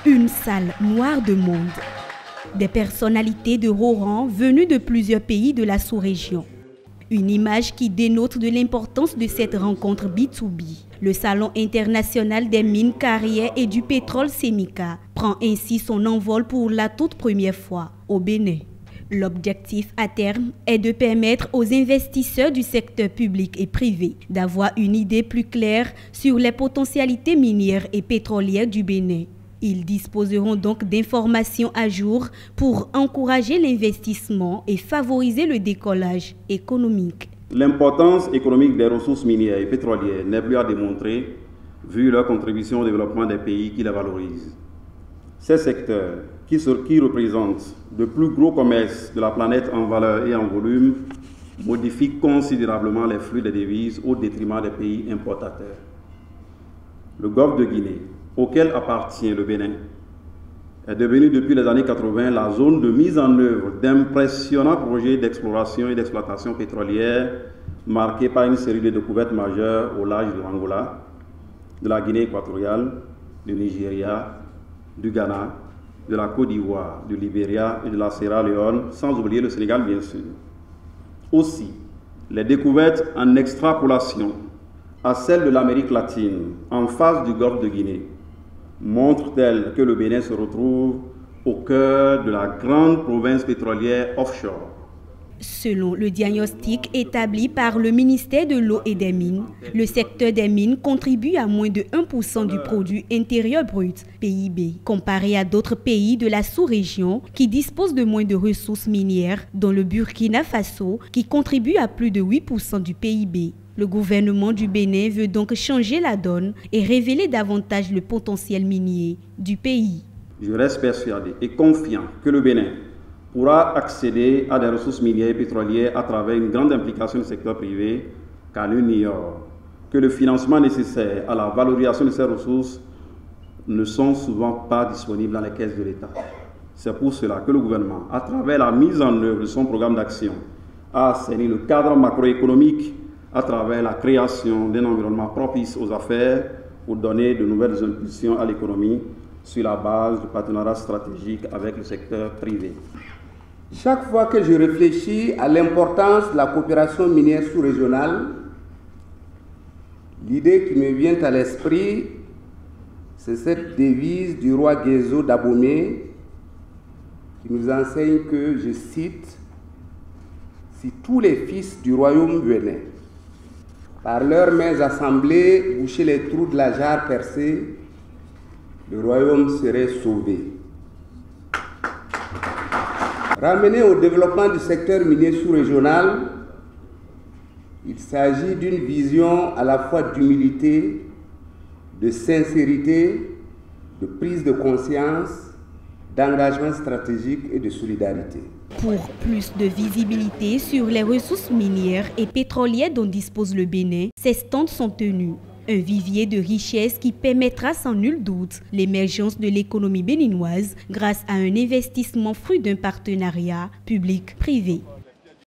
Une salle noire de monde. Des personnalités de haut rang venues de plusieurs pays de la sous-région. Une image qui dénote de l'importance de cette rencontre B2B. Le Salon international des mines, carrières et du pétrole Sémica prend ainsi son envol pour la toute première fois au Bénin. L'objectif à terme est de permettre aux investisseurs du secteur public et privé d'avoir une idée plus claire sur les potentialités minières et pétrolières du Bénin. Ils disposeront donc d'informations à jour pour encourager l'investissement et favoriser le décollage économique. L'importance économique des ressources minières et pétrolières n'est plus à démontrer vu leur contribution au développement des pays qui les valorisent. Ces secteurs, qui représentent le plus gros commerce de la planète en valeur et en volume, modifient considérablement les flux de devises au détriment des pays importateurs. Le golfe de Guinée, auquel appartient le Bénin, est devenu depuis les années 80 la zone de mise en œuvre d'impressionnants projets d'exploration et d'exploitation pétrolière marqués par une série de découvertes majeures au large de l'Angola, de la Guinée équatoriale, du Nigeria, du Ghana, de la Côte d'Ivoire, du Libéria et de la Sierra Leone, sans oublier le Sénégal bien sûr. Aussi, les découvertes en extrapolation à celles de l'Amérique latine en face du golfe de Guinée montrent-elles que le Bénin se retrouve au cœur de la grande province pétrolière offshore. Selon le diagnostic établi par le ministère de l'Eau et des Mines, le secteur des mines contribue à moins de 1% du produit intérieur brut, PIB, comparé à d'autres pays de la sous-région qui disposent de moins de ressources minières, dont le Burkina Faso, qui contribue à plus de 8% du PIB. Le gouvernement du Bénin veut donc changer la donne et révéler davantage le potentiel minier du pays. Je reste persuadé et confiant que le Bénin pourra accéder à des ressources minières et pétrolières à travers une grande implication du secteur privé, car nul n'ignore que le financement nécessaire à la valorisation de ces ressources ne sont souvent pas disponibles dans les caisses de l'État. C'est pour cela que le gouvernement, à travers la mise en œuvre de son programme d'action, a assaini le cadre macroéconomique à travers la création d'un environnement propice aux affaires pour donner de nouvelles impulsions à l'économie sur la base du partenariat stratégique avec le secteur privé. Chaque fois que je réfléchis à l'importance de la coopération minière sous-régionale, l'idée qui me vient à l'esprit, c'est cette devise du roi Guézo d'Abomey qui nous enseigne que, je cite, « Si tous les fils du royaume venaient, par leurs mains assemblées, boucher les trous de la jarre percée, le royaume serait sauvé. » Ramené au développement du secteur minier sous-régional, il s'agit d'une vision à la fois d'humilité, de sincérité, de prise de conscience, d'engagement stratégique et de solidarité. Pour plus de visibilité sur les ressources minières et pétrolières dont dispose le Bénin, ces stands sont tenus. Un vivier de richesse qui permettra sans nul doute l'émergence de l'économie béninoise grâce à un investissement fruit d'un partenariat public-privé.